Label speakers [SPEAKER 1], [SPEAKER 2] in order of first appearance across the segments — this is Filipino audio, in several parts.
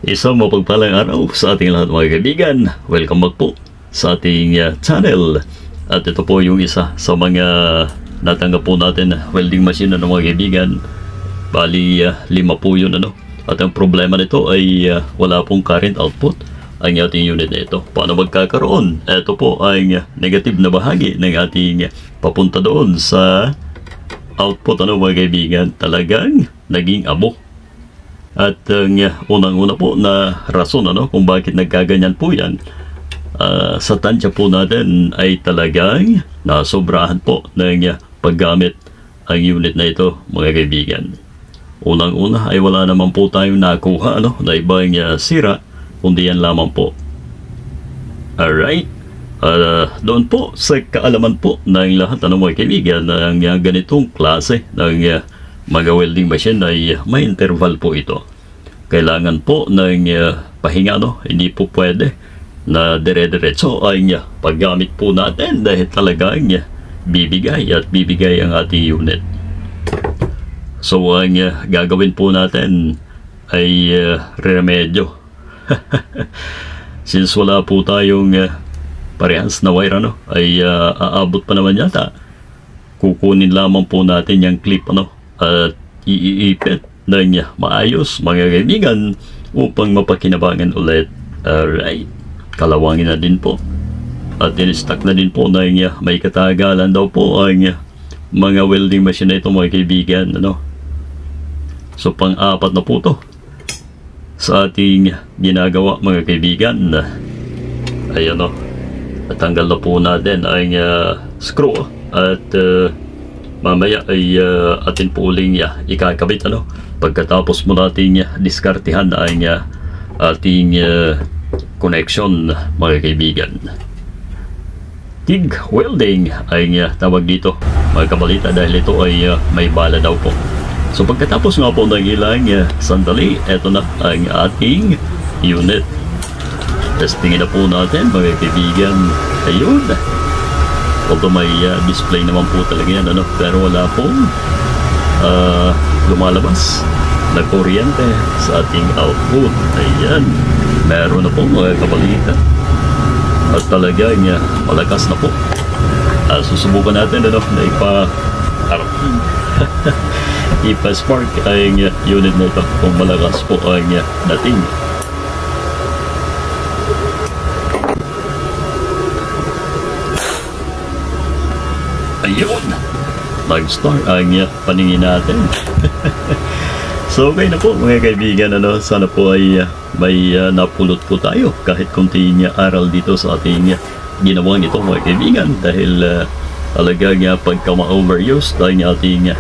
[SPEAKER 1] Isang mapagpalang araw sa ating lahat mga kaibigan. Welcome back po sa ating channel. At ito po yung isa sa mga natanggap po natin na welding machine mga kaibigan. Bali 5 po yun At ang problema nito ay wala pong current output ang ating unit na ito. Paano magkakaroon? Ito po ay negative na bahagi ng ating papunta doon sa output mga kaibigan. Talagang naging abo. At unang-una po na rason kung bakit nagkaganyan po yan, sa tansya po natin ay talagang nasobrahan po ng paggamit ang unit na ito mga kaibigan. Unang-una ay wala naman po tayong nakuha na ibang sira, kundi yan lamang po. Alright, doon po sa kaalaman po ng lahat mga kaibigan ng ganitong klase ng mga welding machine ay may interval po ito. Kailangan po ng pahinga hindi po pwede na dire-diretso ay paggamit po natin dahil talagang bibigay ang ating unit. So ang gagawin po natin ay remedyo. Since wala po tayong parehas na wire ay aabot pa naman yata, kukunin lamang po natin yung clip at iipit ng maayos mga kaibigan upang mapakinabangan ulit. Alright, kalawangin na din po at in-stock na din po na may katagalan daw po ang mga welding machine na ito mga kaibigan So pang-apat na po to sa ating ginagawa mga kaibigan. Ayan natanggal na po natin ang screw at mamaya ay atin po uling ikakabit pagkatapos mo natin diskartihan ang ating connection mga kaibigan. TIG welding ay tawag dito mga kabalita dahil ito ay may bala daw po. So pagkatapos nga po ng ilang sandali, eto na ang ating unit. Testingin na po natin mga kaibigan. Ayun, although may display naman po talaga yan pero wala pong lumalabas na kuryente sa ating output. Ayan, meron na po mga kabalita at talaga malakas na po. Susubukan natin na ipa-spark ang unit na ito kung malakas po ang dating. Ayun, nag-start ang paningin natin. So okay na po mga kaibigan, sana po ay may napulot po tayo kahit konting aral dito sa ating ginawang ito mga kaibigan, dahil talagang pagka ma-overuse ang ating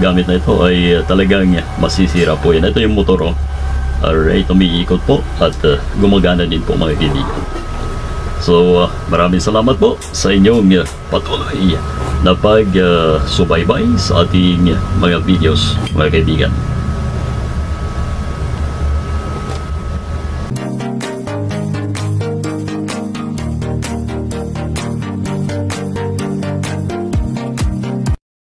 [SPEAKER 1] gamit na ito ay talagang masisira po yan. Ito yung motor alright, umiikot po at gumagana din po mga kaibigan. So maraming salamat po sa inyong patuloy na pag-subaybay sa ating mga videos mga kaibigan.